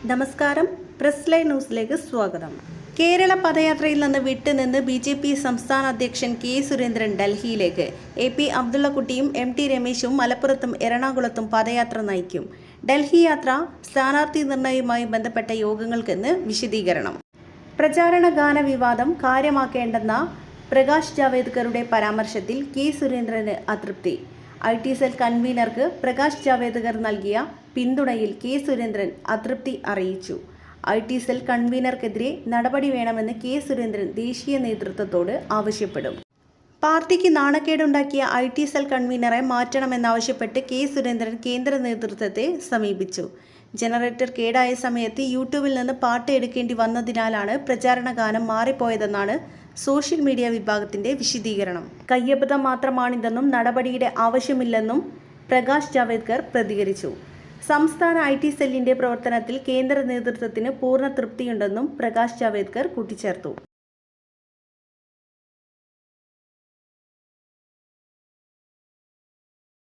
നമസ്കാരം, press live ന്യൂസിലേക്ക് സ്വാഗതം. കേരള പദയാത്രയിൽ നിന്ന് വിട്ടുനിന്ന് BJP സംസ്ഥാന അധ്യക്ഷൻ കെ സുരേന്ദ്രൻ ഡൽഹിയിലേക്ക്. AP അബ്ദുള്ളക്കുട്ടിയും MT രമേശും മലപ്പുറത്തും എറണാകുളത്തും പദയാത്ര നയിക്കും. ഡൽഹി യാത്ര സ്ഥാനാർത്ഥി നിർണയവുമായി ബന്ധപ്പെട്ട യോഗങ്ങൾക്കെന്ന് വിശദീകരണം. പ്രചാരണ ഗാന വിവാദം കാര്യമാക്കേണ്ടെന്ന പ്രകാശ് ജാവേദ്കറുടെ പരാമർശത്തിൽ കെ സുരേന്ദ്രന് അതൃപ്തി. IT സെൽ കൺവീനർക്ക് പ്രകാശ് ജാവേദ്കർ നൽകിയ പിന്തുണയിൽ കെ സുരേന്ദ്രൻ അതൃപ്തി അറിയിച്ചു. IT സെൽ കൺവീനർക്കെതിരെ നടപടി വേണമെന്ന് കെ സുരേന്ദ്രൻ ദേശീയ നേതൃത്വത്തോട് ആവശ്യപ്പെടും. പാർട്ടിക്ക് നാണക്കേടുണ്ടാക്കിയ IT സെൽ കൺവീനറെ മാറ്റണമെന്നാവശ്യപ്പെട്ട് കെ സുരേന്ദ്രൻ കേന്ദ്ര നേതൃത്വത്തെ സമീപിച്ചു. ജനറേറ്റർ കേടായ സമയത്ത് യൂട്യൂബിൽ നിന്ന് പാട്ട് എടുക്കേണ്ടി വന്നതിനാലാണ് പ്രചാരണ ഗാനം മാറിപ്പോയതെന്നാണ് സോഷ്യൽ മീഡിയ വിഭാഗത്തിന്റെ വിശദീകരണം. കയ്യബദ്ധം മാത്രമാണിതെന്നും നടപടിയുടെ ആവശ്യമില്ലെന്നും പ്രകാശ് ജാവേദ്കർ പ്രതികരിച്ചു. സംസ്ഥാന IT സെല്ലിന്റെ പ്രവർത്തനത്തിൽ കേന്ദ്ര നേതൃത്വത്തിന് പൂർണ്ണ തൃപ്തിയുണ്ടെന്നും പ്രകാശ് ജാവേദ്കർ കൂട്ടിച്ചേർത്തു.